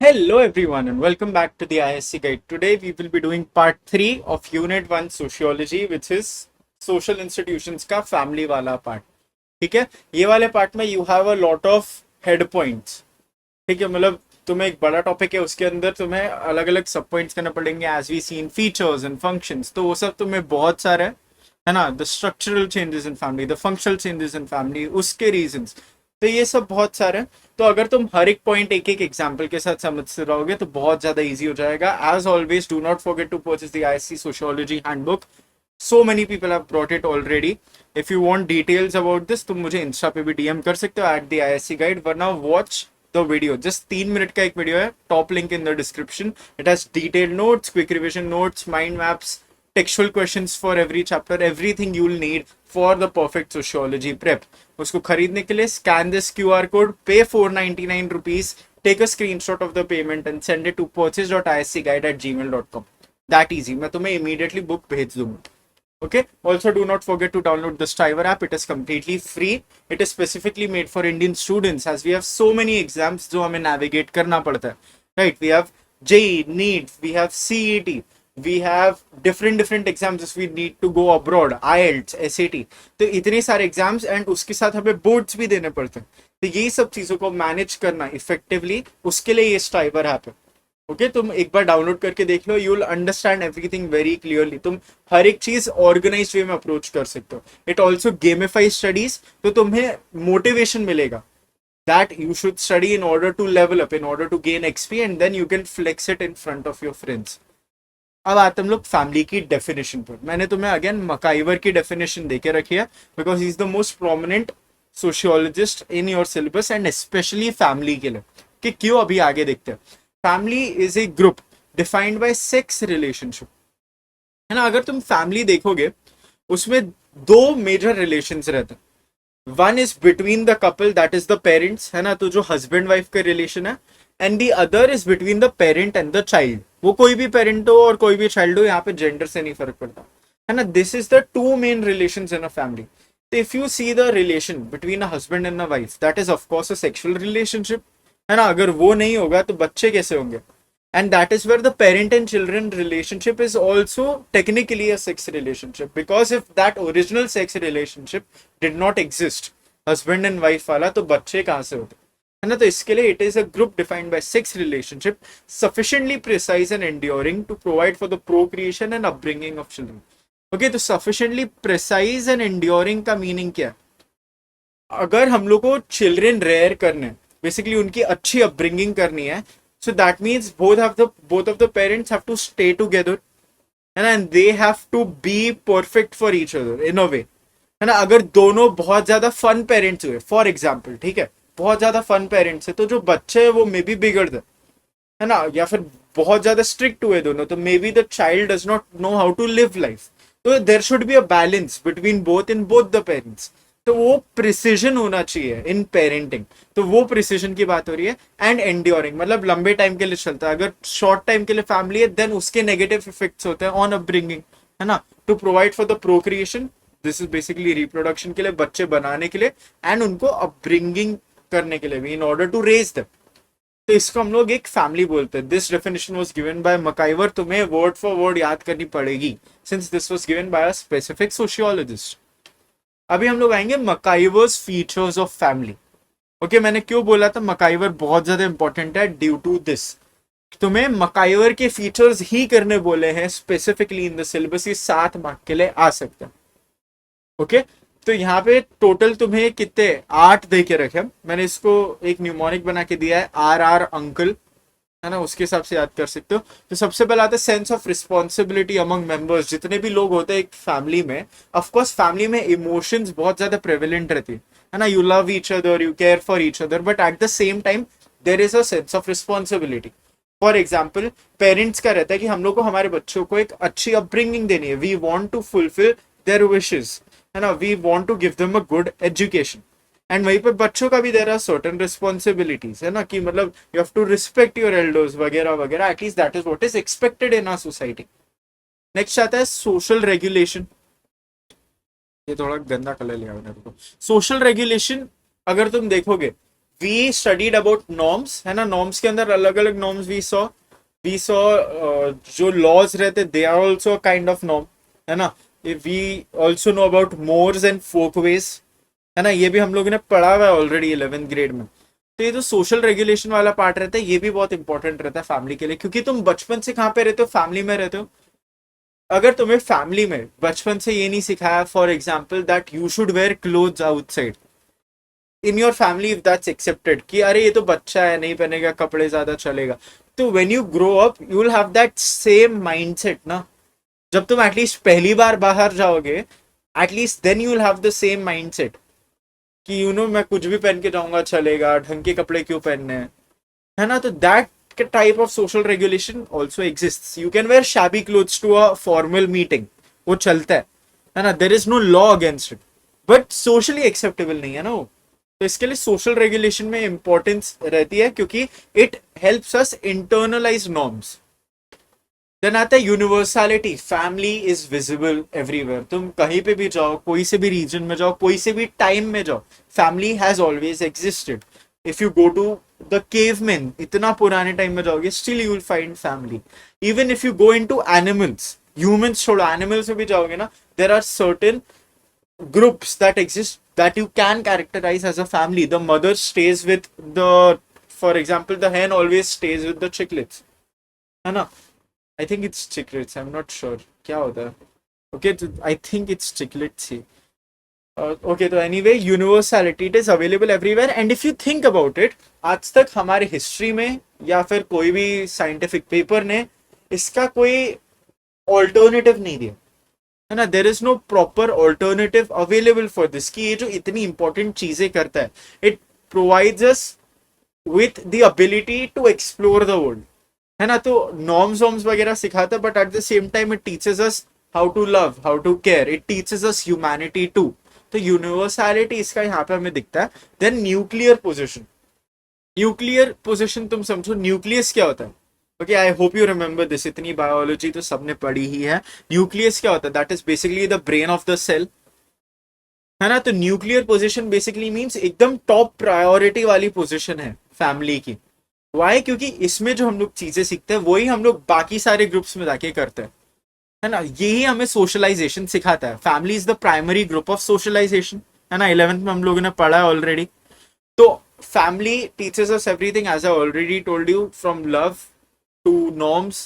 Hello everyone and welcome back to the ISC Guide. Today we will be doing part 3 of Unit 1 Sociology, which is Social Institutions का family वाला part. ठीक है, ये वाले part में you have a lot of head points. ठीक है, मतलब तुम्हें एक बड़ा टॉपिक है, उसके अंदर तुम्हें अलग अलग सब पॉइंट्स करने पड़ेंगे as we seen features and functions. तो वो सब तुम्हें बहुत सारे है ना. The structural changes in family, the functional changes in family, उसके रीजंस. तो ये सब बहुत सारे हैं. तो अगर तुम हर एक पॉइंट एक एक एग्जाम्पल के साथ समझते रहोगे तो बहुत ज्यादा इजी हो जाएगा. As always do not forget to purchase the ISC sociology handbook. so many people have brought it already. if you want details about this तुम मुझे इंस्टा पे भी डीएम कर सकते हो at the ISC guide. वरना watch the video. just 3 minute का एक वीडियो है, top link in the description. it has detailed notes, quick revision notes, mind maps, textual questions for every chapter, everything you will need for the perfect sociology prep. उसको खरीदने के लिए scan this QR code, pay 499 rupees, take a screenshot of the payment and send it to purchase.iscguide@gmail.com. that easy. मैं तुम्हें immediately book भेज दूंगा. Okay. Also, do not forget to download the Striver app. It is completely free. It is specifically made for Indian students, as we have so many exams जो हमें navigate करना पड़ता है. Right? We have JEE, NEET, we have CET, we have different exams if we need to go abroad, IELTS, SAT. तो इतने सारे exams and उसके साथ हमें boards भी देने पड़ते हैं. तो ये सब चीजों को मैनेज करना इफेक्टिवली, उसके लिए ये स्ट्राइवर ऐप है. ओके, तुम एक बार डाउनलोड करके देख लो. You will understand everything very clearly. तुम हर एक चीज ऑर्गेनाइज वे में अप्रोच कर सकते हो. It also gamify studies. तो तुम्हें मोटिवेशन मिलेगा that you should study in order to level up, in order to gain XP, and then you can flex it in front of your friends. अब आते हम लोग फैमिली की definition पर. मैंने तुम्हें अगेन मकाइवर की डेफिनेशन देके रखी है because he is the most prominent sociologist in your syllabus and specially family के लिए. कि क्यों, अभी आगे देखते हैं. Family is a group defined by sex relationship, है ना. अगर तुम फैमिली देखोगे उसमें दो मेजर रिलेशंस रहते हैं. One is between the couple, that is the parents, है ना. तो जो हस्बैंड वाइफ का रिलेशन है. And the other is between the parent and the child. वो कोई भी पेरेंट हो और कोई भी चाइल्ड हो, यहाँ पे जेंडर से नहीं फर्क पड़ता, है ना. This is the two main relations in a family. तो if you see the relation between a husband and a wife, that is of course a sexual relationship, है ना. अगर वो नहीं होगा तो बच्चे कैसे होंगे. and that is where the parent and children relationship is also technically a sex relationship, because if that original sex relationship did not exist, husband and wife वाला, तो बच्चे कहाँ से होते, है ना. तो इसके लिए it is a group defined by sex relationship, sufficiently precise and enduring to provide for the procreation and upbringing of children. okay, तो sufficiently precise and enduring का meaning क्या है. अगर हम लोग को चिल्ड्रेन रेयर करने, बेसिकली उनकी अच्छी अपब्रिंगिंग करनी है, so that means both of the parents have to stay together, and they have to be perfect for each other in a way, है ना. अगर दोनों बहुत ज्यादा फन पेरेंट्स हुए, फॉर एग्जाम्पल, ठीक है, बहुत ज्यादा फन पेरेंट्स है, तो जो बच्चे है वो मे बी बिगड़ दे, है ना. या फिर बहुत ज्यादा स्ट्रिक्ट हुए दोनों, तो maybe the child does not know how to live life. तो there should be a balance between both in both the parents. तो वो प्रिसीजन होना चाहिए इन पेरेंटिंग. तो वो प्रिसीजन की बात हो रही है. एंड एंड्योरिंग मतलब लंबे टाइम के लिए चलता है. अगर शॉर्ट टाइम के लिए फैमिली है, देन उसके नेगेटिव इफेक्ट्स होते हैं ऑन अपब्रिंगिंग, है ना. To provide for the procreation, this is basically reproduction के लिए, बच्चे बनाने के लिए, एंड उनको अपब्रिंगिंग करने के लिए भी, in order to raise them. तो इसको हम लोग एक फैमिली बोलते हैं. This definition was given by MacIver. तुम्हें वर्ड फॉर वर्ड याद करनी पड़ेगी since this was given by a specific sociologist. अभी हम लोग आएंगे MacIver's features of family. Okay, मैंने क्यों बोला था मकाइवर बहुत ज्यादा इंपॉर्टेंट है. ड्यू टू दिस तुम्हें मकाइवर के फीचर्स ही करने बोले हैं स्पेसिफिकली इन द सिलेबस. ये 7 मार्क के लिए आ सकते हैं. ओके, तो यहाँ पे टोटल तुम्हें कितने 8 दे के रखे. मैंने इसको एक न्यूमोनिक बना के दिया है, आर आर अंकल, है ना. उसके हिसाब से याद कर सकते हो. तो सबसे पहले आता है sense of responsibility among members. जितने भी लोग होते हैं एक फैमिली में, ऑफकोर्स फैमिली में इमोशंस बहुत ज्यादा प्रेवलेंट रहती है ना. You love each other, you care for each other, but at the same time there is a sense of responsibility. For example, parents का रहता है कि हम लोग को हमारे बच्चों को एक अच्छी अपब्रिंगिंग देनी है. We want to fulfil their wishes, है ना. We want to give them a good education. And वहीं पे बच्चों का भी देर आर सर्टेन रिस्पॉन्सिबिलिटीज, है ना. कि मतलब you have to respect your elders वगैरह वगैरह. At least that is what is expected in our society. Next आता है सोशल रेगुलेशन. ये थोड़ा गंदा कलर लिया मैंने. सोशल रेगुलेशन अगर तुम देखोगे, वी स्टडीड अबाउट नॉर्म्स, है ना, नॉर्म्स के अंदर अलग अलग नॉर्म्स वी सॉ जो लॉज रहते they are also kind of norm, है ना। We also know about mores and folkways, है ना, ये भी हम लोगों ने पढ़ा हुआ है ऑलरेडी 11th ग्रेड में। तो ये जो सोशल रेगुलेशन वाला पार्ट रहता है ये भी बहुत इंपॉर्टेंट रहता है फैमिली के लिए, क्योंकि तुम बचपन से कहाँ पे रहते हो, फैमिली में रहते हो। अगर तुम्हें फैमिली में बचपन से ये नहीं सिखाया, for example that you should wear clothes outside in your family, if that's accepted कि अरे ये तो बच्चा है नहीं पहनेगा कपड़े ज्यादा चलेगा, तो when you grow up you will have that same mindset ना। जब तुम एटलीस्ट पहली बार बाहर जाओगे, at least then you will have the same mindset कि यू नो मैं कुछ भी पहन के जाऊंगा चलेगा, ढंग के कपड़े क्यों पहनने हैं, है ना। तो that type of social regulation also exist. You can wear shabby clothes to a formal meeting, वो चलता है ना, there is no law against it, but socially acceptable नहीं है ना वो। तो इसके लिए सोशल रेगुलेशन में इंपॉर्टेंस रहती है, क्योंकि it helps us internalise norms. Then आता है universality, family is visible everywhere. तुम कहीं पे भी जाओ, कोई से भी रीजन में जाओ, कोई से भी टाइम में जाओ, family has always existed. If you go to the cavemen, इतना पुराने टाइम में जाओगे, still you will find family. Even if you go into animals, humans छोड़ो, एनिमल्स में भी जाओगे ना, there are certain groups that exist that you can characterize as a family. The mother stays with the, for example, the hen always stays with the chicklets, है ना। I think it's chicklets, I'm not sure क्या होता है। Okay, I think it's chicklets he. Okay, तो anyway, universality, it is available everywhere, and if you think about it, आज तक हमारे history में या फिर कोई भी साइंटिफिक पेपर ने इसका कोई ऑल्टरनेटिव नहीं दिया, है ना। There is no proper alternative available for this, कि ये जो इतनी इंपॉर्टेंट चीजें करता है, it provides us with the ability to explore the world, है ना। तो नॉर्म्स वॉर्म्स वगैरह सिखाता है, but at the same time it teaches us how to love, how to care, it teaches us humanity too. तो यूनिवर्सैलिटी इसका यहाँ पे हमें दिखता है। Then nuclear position, nuclear position तुम समझो, न्यूक्लियस क्या होता है। Okay, I hope you remember this, इतनी बायोलॉजी तो सबने पढ़ी ही है। न्यूक्लियस क्या होता है, that is basically the brain of the cell, है ना। तो न्यूक्लियर पोजीशन बेसिकली मींस एकदम टॉप प्रायोरिटी वाली पोजीशन है फैमिली की। वाई, क्योंकि इसमें जो हम लोग चीजें सीखते हैं वही हम लोग बाकी सारे ग्रुप्स में जाके करते हैं, है ना। यही हमें सोशलाइजेशन सिखाता है। Family is the primary group of socialization, है ना, 11th में हम लोगों ने पढ़ा है ऑलरेडी। तो family teaches us everything, as I already told you, from love to norms.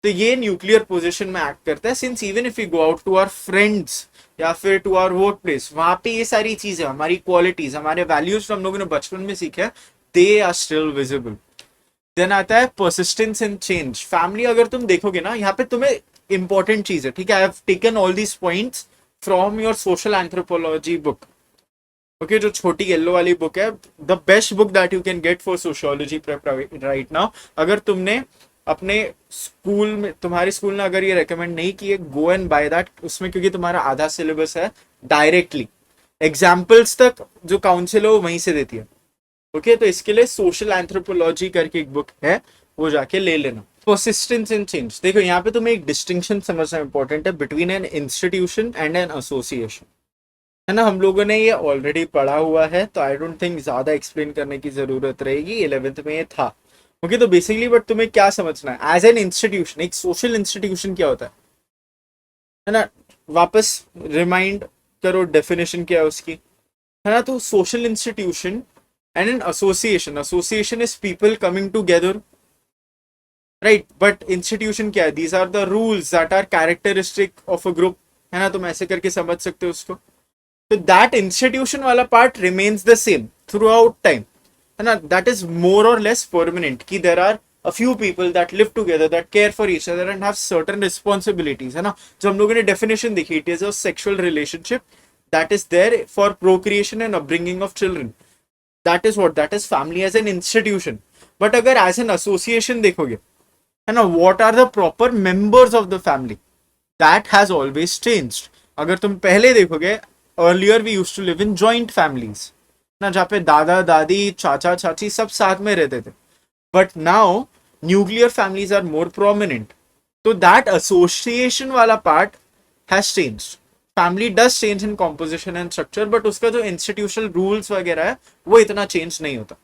तो ये न्यूक्लियर पोजीशन में एक्ट करता है, since even if you go out to our friends या फिर टू आवर वर्क प्लेस, वहां पे ये सारी चीजें, हमारी क्वालिटीज, हमारे वैल्यूज जो हम लोगों ने बचपन में सीखे, they are still visible. Then आता है परसिस्टेंस इन चेंज। फैमिली अगर तुम देखोगे ना, यहाँ पे तुम्हें इंपॉर्टेंट चीज है, ठीक है, I have taken all these points from your social anthropology book. Okay, जो छोटी येलो वाली बुक है, the best book that you can get for sociology prep right now. अगर तुमने अपने स्कूल में, तुम्हारे स्कूल ने अगर ये रेकमेंड नहीं किए, गो एंड बाय दैट, उसमें क्योंकि तुम्हारा आधा सिलेबस है डायरेक्टली, एग्जाम्पल्स तक जो काउंसिल है वो वहीं से देती है। ओके, तो इसके लिए सोशल एंथ्रोपोलॉजी करके एक बुक है, वो जाके ले लेना। परसिस्टेंस इन चेंज, देखो यहाँ पे तुम्हें एक डिस्टिंक्शन समझना इंपॉर्टेंट है between an institution and an association, है ना। हम लोगों ने ये ऑलरेडी पढ़ा हुआ है, तो आई डोंट थिंक ज्यादा एक्सप्लेन करने की जरूरत रहेगी, 11th में ये था। ओके, तो बेसिकली बट तुम्हें क्या समझना है, एज एन इंस्टीट्यूशन, एक सोशल इंस्टीट्यूशन क्या होता है ना। वापस रिमाइंड करो डेफिनेशन क्या है उसकी, है ना। तो social institution and an association, association is people coming together, right, but institution क्या है, these are the rules that are characteristic of a group, है ना। तुम ऐसे करके समझ सकते हो उसको। तो दैट इंस्टीट्यूशन वाला part remains the same throughout time, है ना। That is more or less permanent, कि there are a few people that live together, that care for each other and have certain responsibilities, है ना। जो हम लोगों ने definition देखी, it is a sexual relationship that is there for procreation and upbringing of children. That is what, that is family as an institution. But अगर as an association देखोगे, है ना, what are the proper members of the family? That has always changed. अगर तुम पहले देखोगे, earlier we used to live in joint families, ना, जहाँ पे दादा दादी चाचा चाची सब साथ में रहते थे। But now nuclear families are more prominent. So that association वाला part has changed. Family does change in composition and structure, but उसका जो institutional rules वगैरह है वो इतना change नहीं होता।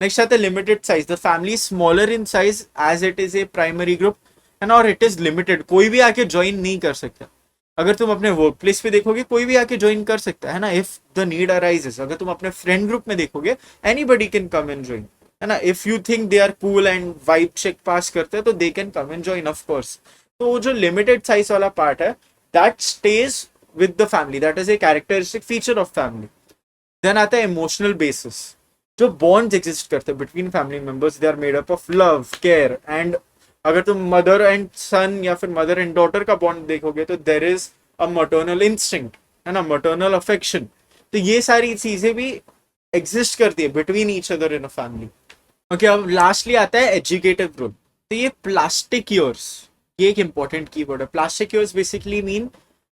नेक्स्ट आता है limited size, the family smaller in size as it is a primary group and और इट इज लिमिटेड, कोई भी आके ज्वाइन नहीं कर सकता। अगर तुम अपने वर्क प्लेस पे देखोगे कोई भी आके ज्वाइन कर सकता है ना, इफ द नीड अराइजेस। अगर तुम अपने फ्रेंड ग्रुप में देखोगे anybody can come and join, है ना। If you think they are cool and vibe check pass करते हैं तो they can come and join of course. तो वो जो लिमिटेड साइज वाला पार्ट है that stays with the family, that is a characteristic feature of family. Then आता है इमोशनल बेसिस, जो बॉन्ड्स एग्जिस्ट करते हैं between family members, they are made up of love, care and अगर तुम mother and सन या फिर मदर एंड डॉटर का बॉन्ड देखोगे तो देर इज अ मटर्नल इंस्टिंक्ट, है ना, मटर्नल अफेक्शन। तो ये सारी चीजें भी एग्जिस्ट करती है between each other in a family. Okay, अब लास्टली आता है एजुकेटिव रोल। तो ये प्लास्टिक ईयर्स, ये एक इंपॉर्टेंट कीवर्ड है। प्लास्टिक ईयर्स बेसिकली मीन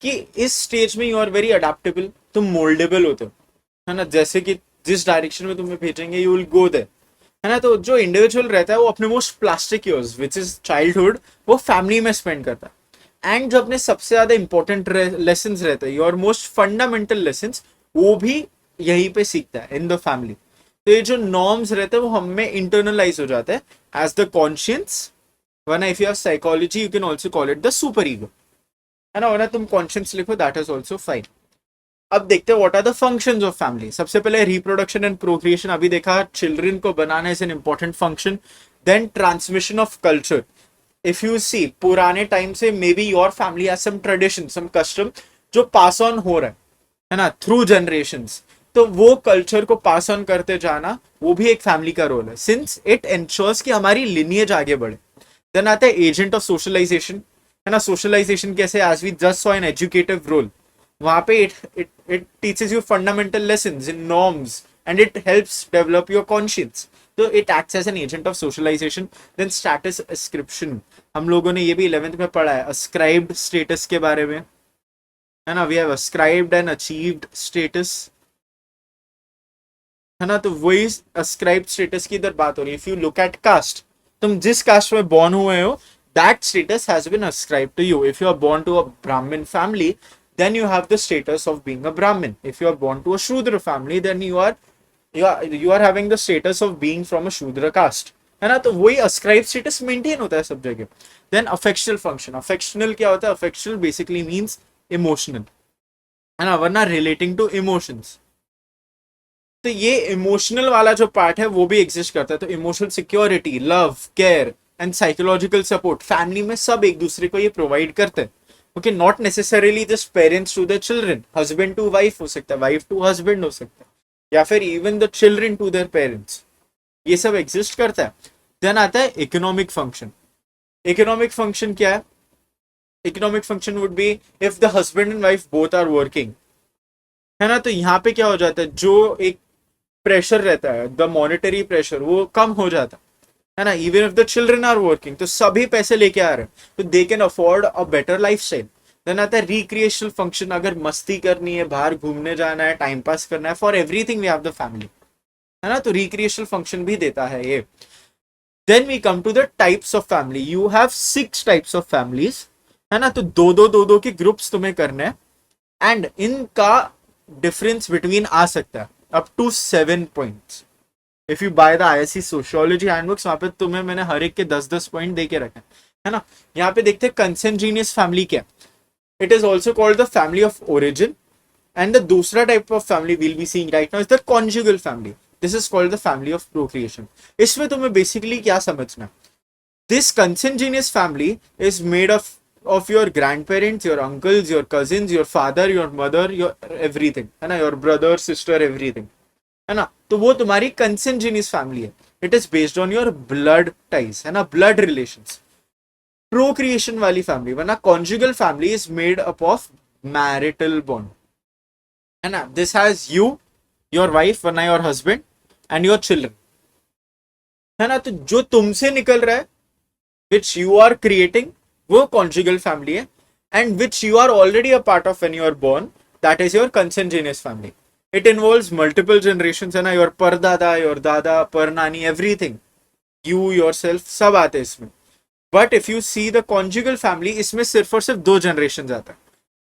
कि इस स्टेज में यू आर वेरी अडेप्टेबल, तुम मोल्डेबल होते हो, है ना। जैसे कि जिस डायरेक्शन में तुम्हें भेजेंगे यू विल गो देयर, है ना। तो जो इंडिविजुअल रहता है वो अपने most plastic years which is childhood वो फैमिली में स्पेंड करता है। एंड जो अपने सबसे ज्यादा इंपॉर्टेंट लेसन रहते हैं, योर मोस्ट फंडामेंटल लेसन, वो भी यहीं पे सीखता है इन द फैमिली। तो ये जो नॉर्म्स रहते हैं वो हम में इंटरनलाइज हो जाते हैं एज द कॉन्शियंस, वरना if you have psychology you can also call it the super ego, है ना। वरना तुम कॉन्शियंस लिखो दैट इज ऑल्सो फाइन। अब देखते हैं what are the functions of family. सबसे पहले रिप्रोडक्शन एंड प्रोक्रिएशन, अभी देखा चिल्ड्रन को बनाना is an important function. Then transmission of culture, if you see पुराने टाइम से maybe your family has some tradition, some custom जो pass on हो रहा है ना, थ्रू जनरेशंस। तो वो कल्चर को पास ऑन करते जाना वो भी एक फैमिली का रोल है, सिंस इट एंश्योर्स कि हमारी लिनियज आगे बढ़े। देन आता है एजेंट ऑफ सोशलाइजेशन, है ना। सोशलाइजेशन कैसे, as we just saw an educative role, वहां पे it teaches you fundamental lessons in norms and it helps develop your conscience. So it acts as an agent of socialization. Then status ascription, हम लोगों ने ये भी 11th में पढ़ा है ascribed status के बारे में, है ना। we have ascribed and achieved status, है ना। तो वही ascribed status की इधर बात हो रही है। if you look at caste, तुम जिस कास्ट में बॉर्न हुए हो that status has been ascribed to you. If you are born to a Brahmin family, then you have the status of being a Brahmin. If you are born to a Shudra family, then you are having the status of being from a Shudra caste, है ना। तो वही ascribed status maintain होता है सब जगह। Then affectional function, affectional क्या होता है, affectional basically means emotional, है ना, वरना relating to emotions। तो ये इमोशनल वाला जो पार्ट है वो भी एग्जिस्ट करता है। तो emotional security, love, care and psychological support family में सब एक दूसरे को ये प्रोवाइड करते हैं। Okay, not necessarily just parents to the children, husband to wife हो सकता है, वाइफ टू हस्बैंड हो सकता है, या फिर even the children to their parents, ये सब एग्जिस्ट करता है। देन आता है इकोनॉमिक फंक्शन। इकोनॉमिक फंक्शन क्या है, economic function would be if the husband and wife both are working, है ना। तो यहाँ पे क्या हो जाता है, जो एक प्रेशर रहता है द मॉनेटरी प्रेशर वो कम हो जाता है ना। Even if the children are working, तो सभी पैसे लेके आ रहे हैं तो they can afford a better lifestyle. Then आता है रिक्रिएशनल फंक्शन, अगर मस्ती करनी है, बाहर घूमने जाना है, टाइम पास करना है, for everything we have the family, है ना। तो रिक्रिएशनल फंक्शन भी देता है ये। Then we come to the types of family. You have 6 types of families, है ना। तो दो के ग्रुप्स तुम्हें करने हैं एंड इनका डिफरेंस बिटवीन आ सकता है up to 7 points. If you buy the ISC sociology handbooks, वहां पे तुम्हें मैंने हर एक के 10-10 पॉइंट दे के रखे है ना। यहाँ पे देखते हैं कंसेंजीनियस फैमिली क्या, it is also called the family of origin. And the दूसरा type of family will be seeing right now is the conjugal family, this is called the family of procreation. इसमें तुम्हें basically क्या समझना, this consanguineous family is made of your grandparents, your uncles, your cousins, your father, your mother, your everything, है ना, your brother, sister, everything, है ना। तो वो तुम्हारी कंसेंजीनियस फैमिली है। It is based on your blood ties, है ना, ब्लड रिलेशंस। प्रोक्रिएशन वाली फैमिली, वरना conjugal family is made up of marital bond, है ना। This has you, your wife, वरना your husband and your children, है ना। तो जो तुमसे निकल रहा है विच यू आर क्रिएटिंग वो कॉन्जुगल फैमिली है, and which you are already a part of when you are born, that is your consanguineous family. It involves multiple generations, है ना, योर परदादा, योर दादा, परनानी, एवरीथिंग, यू योरसेल्फ सब आते हैं इसमें। But if you see the conjugal family, इसमें सिर्फ और सिर्फ 2 जनरेशन आता है,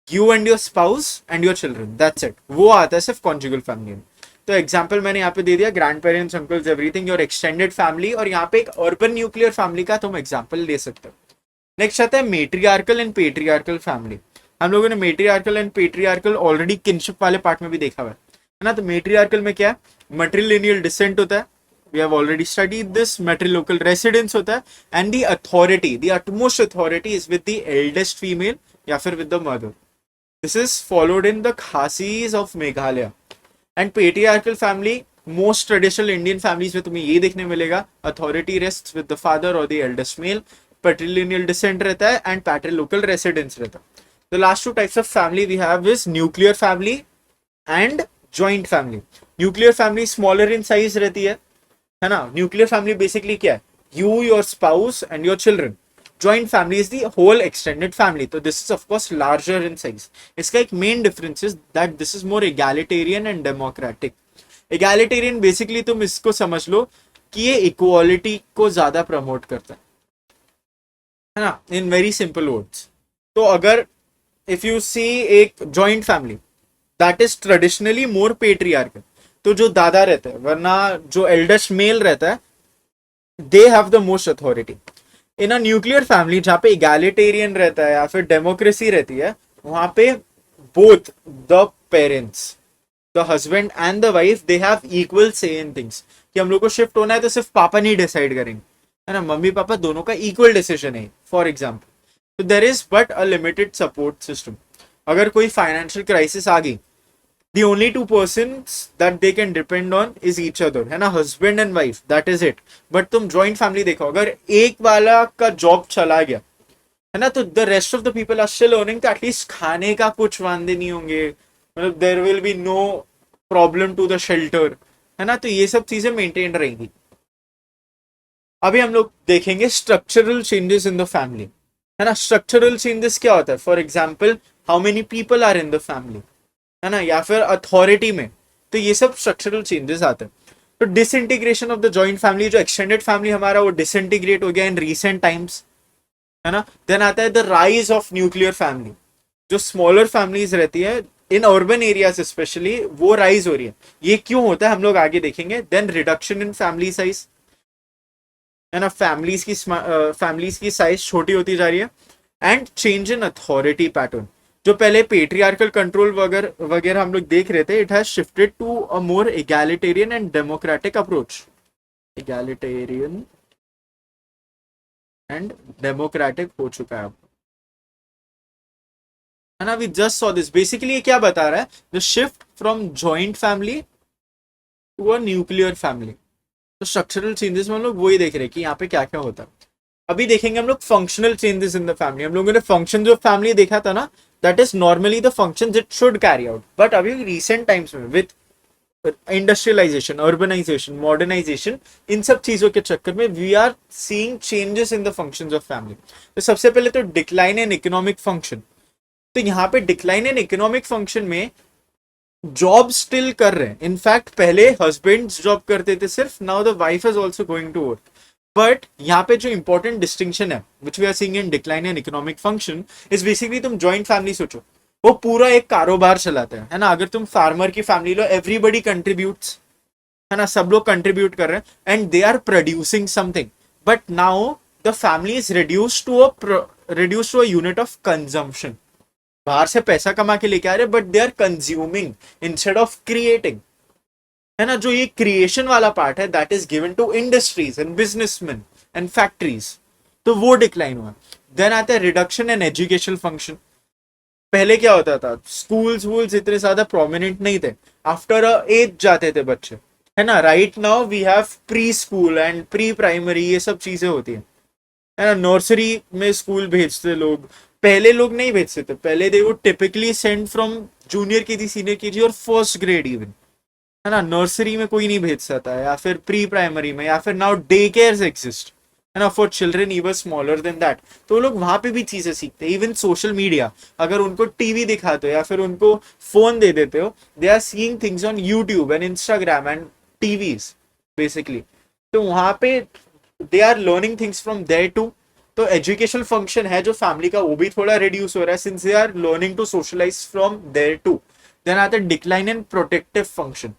you and your spouse and your children, that's it. वो आता है सिर्फ कॉन्जुगल फैमिली में। तो एग्जाम्पल मैंने यहाँ पे दे दिया, grandparents, uncles, everything, your extended family, और यहाँ पे एक अर्बन न्यूक्लियर फैमिली का तुम एग्जाम्पल ले सकते हो। नेक्स्ट आता है मेट्रियार्कल एंड पेट्रियार्कल फैमिली। हम लोगों ने matriarchal and patriarchal already kinship वाले पार्ट में भी देखा हुआ है ना। तो मेट्रियार्कल में क्या है, मैट्रिलिनियल डिसेंट होता है, we have already studied this. Matrilocal residence होता है, and the authority, the utmost authority is with the eldest female या फिर with the mother. This is followed in the Khasis of Meghalaya. And patriarchal family, most traditional Indian families में तुम्हें ये देखने मिलेगा, authority rests with the father और the eldest male, patrilineal descent रहता है, एंड पैट्रिलोकल रेसिडेंस रहता है। The last two types of family we have is nuclear family and joint family. Nuclear family smaller in size रहती है ना। Nuclear family basically क्या है, you, your spouse and your children. Joint family is the whole extended family. तो this is of course larger in size. इसका एक main difference is that this is more egalitarian and democratic. Egalitarian basically तुम इसको समझ लो कि ये equality को ज्यादा promote करता है ना, in very simple words. तो अगर if you see एक joint family that is traditionally more patriarchal, तो जो दादा रहता है, वरना जो eldest male रहता है, they have the most authority. In a nuclear family जहाँ पे egalitarian रहता है या फिर democracy रहती है, वहां पे both the parents, the husband and the wife, they have equal say in things. कि हम लोग को शिफ्ट होना है तो सिर्फ पापा नहीं डिसाइड करेंगे, है ना, मम्मी पापा दोनों का इक्वल डिसीजन है। फॉर एग्जाम्पल, तो there is but a limited support system. अगर कोई फाइनेंशियल क्राइसिस आ गई, the only two persons that they can depend on is each other, है ना, husband and wife, that is it. But तुम joint family देखो, अगर एक वाला का जॉब चला गया, है ना, तो the rest of the people are still earning, तो एटलीस्ट खाने का कुछ वांदे नहीं होंगे, मतलब there will be no problem to the shelter, है ना, तो ये सब चीजें मेंटेन रहेंगी। अभी हम लोग देखेंगे structural changes in the family, है ना। स्ट्रक्चरल चेंजेस क्या होता है, for example how many people are in the family, है ना, या फिर अथॉरिटी में, तो ये सब स्ट्रक्चरल चेंजेस आते हैं। तो disintegration of the joint family, जो एक्सटेंडेड फैमिली हमारा वो डिसइंटीग्रेट हो गया इन रीसेंट टाइम्स, है ना। देन आता है the rise of nuclear family, जो स्मॉलर फैमिलीज रहती है इन अर्बन एरियाज स्पेशली, वो राइज हो रही है। ये क्यों होता है हम लोग आगे देखेंगे। Then reduction in family size, है ना, फैमिलीज की साइज छोटी होती जा रही है। And change in authority pattern, जो पहले पेट्रियार्कल कंट्रोल वगैरह वगैरह हम लोग देख रहे थे, it has shifted to a more egalitarian and democratic approach. Egalitarian and democratic हो चुका है अब, है ना। We just saw this. Basically ये क्या बता रहा है, the shift from joint family to a nuclear family. तो स्ट्रक्चरल चेंजेस में हम लोग वही देख रहे हैं कि यहाँ पे क्या क्या होता है। अभी देखेंगे हम लोग functional changes in the family. हम लोगों ने फंक्शन जो फैमिली देखा था ना, that is normally the function it should carry out, but अभी रिसेंट टाइम्स में विद इंडस्ट्रियलाइजेशन, अर्बनाइजेशन, मॉडर्नाइजेशन, इन सब चीजों के चक्कर में we are seeing changes in the functions of family. तो सबसे पहले तो डिक्लाइन इन इकोनॉमिक फंक्शन। तो यहाँ पे डिक्लाइन इन इकोनॉमिक फंक्शन में जॉब स्टिल कर रहे हैं। इनफैक्ट पहले हस्बैंड्स जॉब करते थे सिर्फ, now the wife is also going to work. But यहाँ पे जो इंपॉर्टेंट डिस्टिंक्शन है which we are seeing in decline in economic function is basically, तुम जॉइंट फैमिली सोचो, वो पूरा एक कारोबार चलाते हैं, है ना। अगर तुम फार्मर की फैमिली लो, एवरीबडी कंट्रीब्यूट्स, है ना, सब लोग कंट्रीब्यूट कर रहे हैं and they are producing something. But now the family is reduce to a unit of consumption. बाहर से पैसा कमा के लेके आ रहे, but they are consuming instead of creating, है ना। जो ये क्रिएशन वाला पार्ट है, that is given to industries and businessman and factories, तो वो डिक्लाइन हुआ। देन आता है रिडक्शन इन एजुकेशनल फंक्शन। पहले क्या होता था, स्कूल्स वूल्स इतने ज्यादा प्रोमिनेंट नहीं थे, आफ्टर एज जाते थे बच्चे, है ना। Right now we have preschool and pre primary, ये सब चीजें होती है ना। नर्सरी में स्कूल भेजते लोग, पहले लोग नहीं भेजते थे, पहले they would typically send from junior KG, senior KG और फर्स्ट ग्रेड इवन, है ना। नर्सरी में कोई नहीं भेज सकता है, या फिर प्री प्राइमरी में, या फिर नाउ डे केयर्स एग्जिस्ट, है ना, for children even smaller than that. तो लोग वहां पे भी चीजें सीखते हैं। इवन सोशल मीडिया, अगर उनको टीवी दिखाते हो या फिर उनको फोन दे देते हो, they are seeing things on YouTube and Instagram and TVs basically. तो वहां पे they are learning things from there too. तो एजुकेशनल फंक्शन है जो फैमिली का, वो भी थोड़ा रिड्यूस हो रहा है, since they are learning to socialize from there too. Then आता है डिक्लाइन इन प्रोटेक्टिव फंक्शन।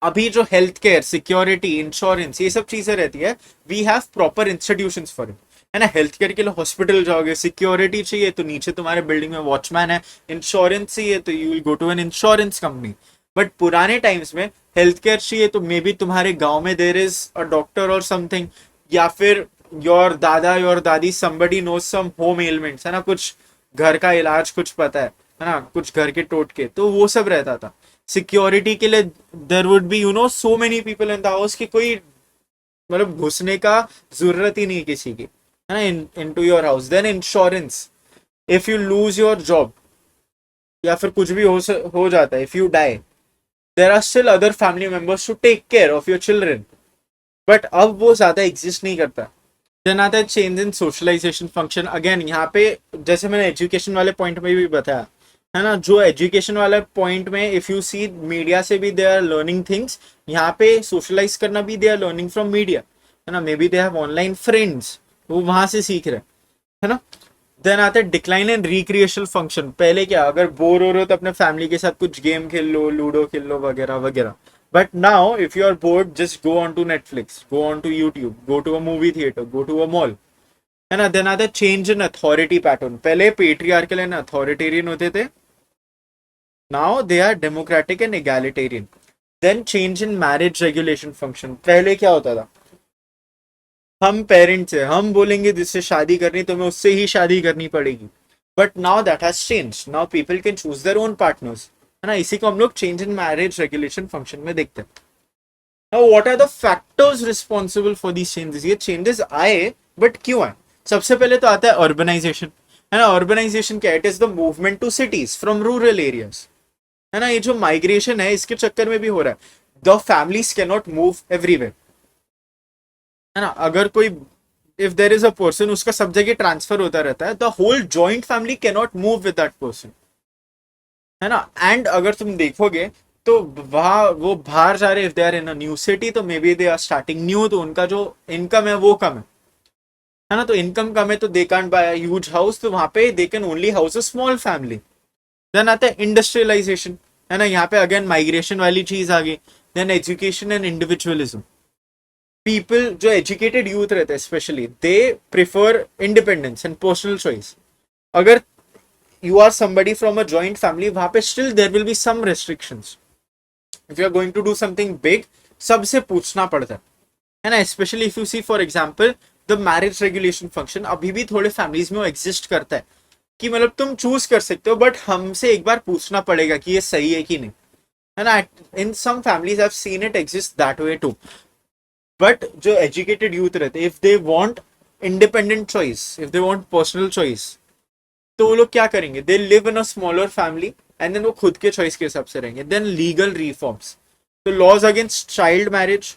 अभी जो हेल्थ केयर, सिक्योरिटी, इंश्योरेंस, ये सब चीजें रहती है, we have proper institutions for it, है ना। हेल्थ केयर के लिए हॉस्पिटल जाओगे, सिक्योरिटी चाहिए तो नीचे तुम्हारे बिल्डिंग में वॉचमैन है, इंश्योरेंस चाहिए तो you will go to an insurance company. But पुराने टाइम्स में हेल्थ केयर चाहिए तो मे बी तुम्हारे गांव में there is a doctor or something, या फिर योर दादा योर दादी somebody knows some home elements, है ना, कुछ घर का इलाज कुछ पता है ना, कुछ घर के टोटके, तो वो सब रहता था। सिक्योरिटी के लिए there would be so many people in the house कि कोई मतलब घुसने का जरूरत ही नहीं किसी की, है ना, into your house. Then insurance, if you lose your job या फिर कुछ भी हो जाता है, if you die, there are still other family members to take care of your children. But अब वो ज्यादा एग्जिस्ट नहीं करता। देन आता है change in socialization function. Again यहाँ पे जैसे मैंने एजुकेशन वाले पॉइंट में भी बताया, है ना, जो एजुकेशन वाला पॉइंट में इफ यू सी मीडिया से भी दे आर लर्निंग थिंग्स, यहाँ पे सोशलाइज करना भी they are learning from media, है ना। Maybe they have online friends, वो वहां से सीख रहे, है ना। देन आता है डिक्लाइन इन रिक्रिएशनल फंक्शन। पहले क्या, अगर बोर हो रहे हो तो अपने फैमिली के साथ कुछ गेम खेल लो, लूडो खेल लो वगैरह वगैरह। But now if you are bored, just go on to Netflix, go on to YouTube, go to a movie theatre, go to a mall, है ना। देन आता है चेंज इन अथॉरिटी पैटर्न। पहले पेट्रियार्कल एंड अथॉरिटेरियन होते थे, now they are democratic and egalitarian. Then change in marriage regulation function. पहले क्या होता था, हम पेरेंट्स है, हम बोलेंगे जिससे शादी करनी तुम्हें उससे ही शादी करनी पड़ेगी। But now that has change, now people can choose their own partners, है ना। इसी को हम लोग change in marriage regulation function में देखते हैं। Now what are the factors responsible for these changes. ये चेंजेस आए, बट क्यों आए। सबसे पहले तो आता है अर्बनाइजेशन, है ना। अर्बनाइजेशन क्या है, it is the movement to cities from rural areas, है ना। ये जो माइग्रेशन है इसके चक्कर में भी हो रहा है। The families can not move everywhere, है ना। अगर कोई, if there is a person, उसका सब जगह ट्रांसफर होता रहता है, the whole joint family can not move with that person, है ना। एंड अगर तुम देखोगे तो वहां वो बाहर जा रहे, if they are in a new city तो maybe they are starting new, तो उनका जो इनकम है वो कम है ना। तो इनकम कम है तो they can't buy a huge house, तो वहां पे they can only house a small family. Then आता है इंडस्ट्रियलाइजेशन, है ना। यहाँ पे अगेन माइग्रेशन वाली चीज आ गई। Then education and individualism. People जो एजुकेटेड यूथ रहते हैं especially, they prefer independence and personal choice. अगर you are somebody from a joint family, वहां पे still there will be some restrictions. If you are going to do something big, सबसे पूछना पड़ता है ना। Especially if you see for example the marriage regulation function, अभी भी थोड़े फैमिलीज में वो एग्जिस्ट करता है कि मतलब तुम चूज कर सकते हो, बट हमसे एक बार पूछना पड़ेगा कि ये सही है कि नहीं, है ना। In some families I have seen it exist that way too. But जो एजुकेटेड यूथ रहते हैं, if they want independent choice, if they want personal choice, तो वो लोग क्या करेंगे, they live in a smaller family and then वो खुद के चॉइस के हिसाब से रहेंगे। देन लीगल रिफॉर्म्स, तो लॉज अगेंस्ट चाइल्ड मैरिज,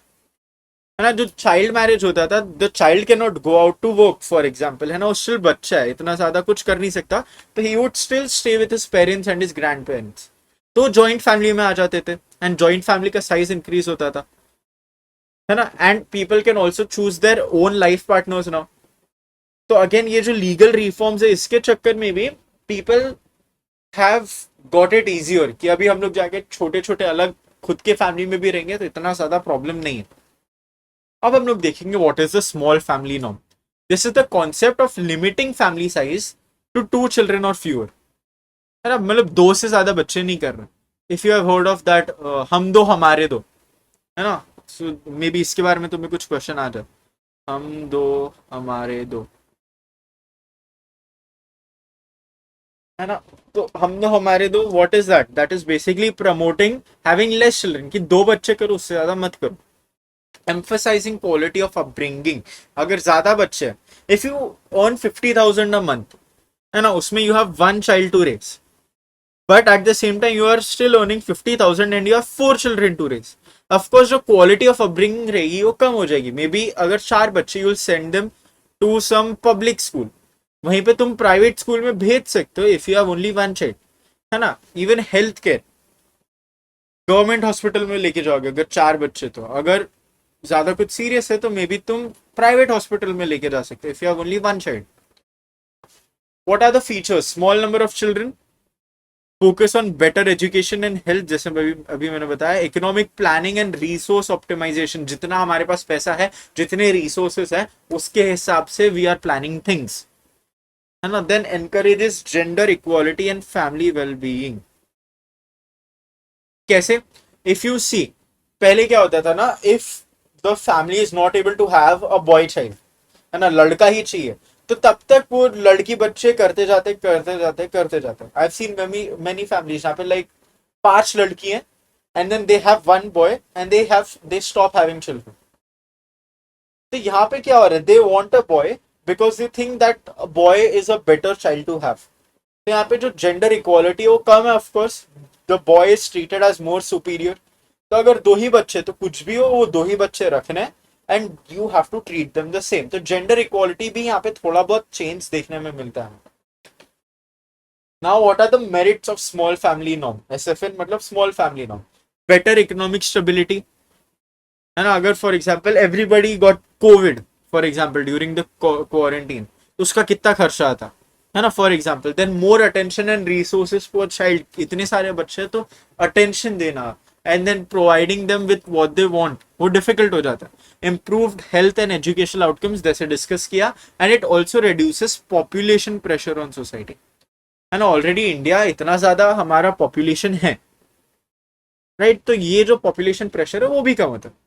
है ना। जो चाइल्ड मैरिज होता था, the child can not go out to work for example, है ना, वो स्टिल बच्चा है, इतना ज्यादा कुछ कर नहीं सकता, तो he would still stay with his parents and his grand parents. तो जॉइंट फैमिली में आ जाते थे एंड जॉइंट फैमिली का साइज इंक्रीज होता था, है ना। And people can also choose their own life partners now. तो अगेन ये जो लीगल रिफॉर्म्स है, इसके चक्कर में भी people have got it easier कि अभी हम लोग जाके छोटे छोटे अलग खुद के फैमिली में भी रहेंगे तो इतना ज्यादा प्रॉब्लम नहीं है। अब हम लोग देखेंगे what is the small family norm. This is the concept of limiting family size to 2 children or fewer, है ना। मतलब 2 से ज्यादा बच्चे नहीं कर रहे। If you have heard of that, हम दो हमारे दो, है ना। सो मे बी इसके बारे में तुम्हें कुछ क्वेश्चन आ जाए, हम दो हमारे दो, है ना। तो हम दो हमारे दो, what is that, that is basically promoting having less children, कि 2 बच्चे करो, उससे ज्यादा मत करो। emphasizing quality of upbringing, अगर ज्यादा बच्चे हैं, if you earn 50,000 a month, है ना, उसमें you have 1 child to raise, but at the same time you are still earning 50,000 and you have 4 children to raise, of course जो quality of upbringing रहेगी वो कम हो जाएगी। मे बी अगर 4 बच्चे, you will send them to some public school, वहीं पे तुम प्राइवेट स्कूल में भेज सकते हो if you have only 1 child, है ना। Even health care, government hospital में लेके जाओगे अगर 4 बच्चे, तो अगर ज्यादा कुछ सीरियस है तो मे बी तुम प्राइवेट हॉस्पिटल में लेके जा सकते हो if you have only 1 child। What are the features, small number of children, focus on better education and health, जैसे अभी मैंने बताया, economic planning and resource optimization, जितना हमारे पास पैसा है, जितने रिसोर्सेस है, उसके हिसाब से वी आर प्लानिंग थिंग्स, है ना। Then encourages gender equality and family wellbeing. कैसे? इफ यू सी, पहले क्या होता था ना, if the family is not able to have a boy child, है ना, लड़का ही चाहिए, तो तब तक वो लड़की बच्चे करते जाते। I have seen many families जहाँ पे लाइक 5 लड़की हैं and then they have 1 boy and they stop having children. तो यहाँ पे क्या हो रहा है, they want a boy because they think that boy is a better child to have. तो यहाँ पे जो जेंडर इक्वालिटी है वो कम है, of course the boy is treated as more superior. तो अगर 2 ही बच्चे, तो कुछ भी हो वो 2 ही बच्चे रखने, and you have to treat them the same. तो जेंडर इक्वालिटी भी यहाँ पे थोड़ा बहुत चेंज देखने में मिलता है। Now what are the merits of small family norm, SFN मतलब small family norm. Better economic stability, है ना। अगर for example everybody got COVID for example during the quarantine, तो उसका कितना खर्चा आता है ना, for example. Then more attention and resources for child, इतने सारे बच्चे तो अटेंशन देना and then providing them with what they want, वो डिफिकल्ट हो जाता है। Improved health and educational outcomes, जैसे डिस्कस किया, and it also reduces population pressure on society, है ना। ऑलरेडी इंडिया इतना ज्यादा हमारा पॉपुलेशन है, राइट, तो ये जो पॉपुलेशन प्रेशर है वो भी कम होता है।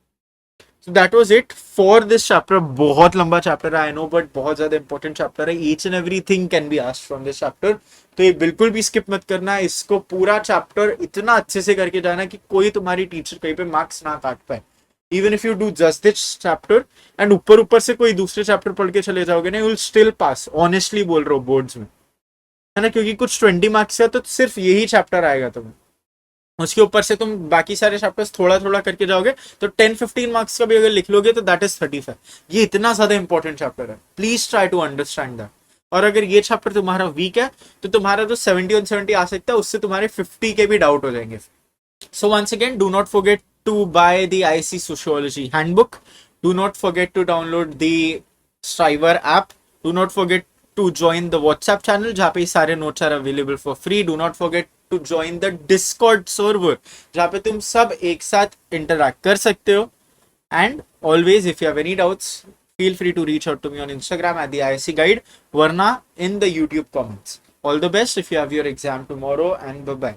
So that was it for this chapter. बहुत लंबा चैप्टर है, आई नो, बट बहुत ज्यादा इंपॉर्टेंट चैप्टर है। Each and everything can be asked from this chapter, तो ये बिल्कुल भी स्किप मत करना। इसको पूरा चैप्टर इतना अच्छे से करके जाना कि कोई तुम्हारी टीचर कहीं पे मार्क्स ना काट पाए। Even if you do just this chapter and ऊपर से कोई दूसरे चैप्टर पढ़ के चले जाओगे ना, you will still pass, honestly बोल रहा हूँ, बोर्ड्स में, है ना। क्योंकि कुछ 20 मार्क्स है तो सिर्फ यही चैप्टर आएगा तुम्हें, उसके ऊपर से तुम बाकी सारे चैप्टर्स थोड़ा थोड़ा करके जाओगे, तो 10-15 मार्क्स का भी अगर लिख लोगे तो दैट इज 35। ये इतना ज्यादा इंपॉर्टेंट चैप्टर है, please try to understand that. और अगर ये चैप्टर तुम्हारा वीक है तो तुम्हारा जो 70 on 70 आ सकता है, उससे तुम्हारे 50 के भी डाउट हो जाएंगे। So once again, do not forget to buy the IC sociology handbook, do not forget to download the Striver app, do not forget to join the WhatsApp channel जहाँ पे सारे notes are available for free. Do not forget to join the Discord server जहाँ पे तुम सब एक साथ interact कर सकते हो. And always, if you have any doubts, feel free to reach out to me on Instagram at the ISC Guide, वरना in the YouTube comments. All the best if you have your exam tomorrow, and bye bye.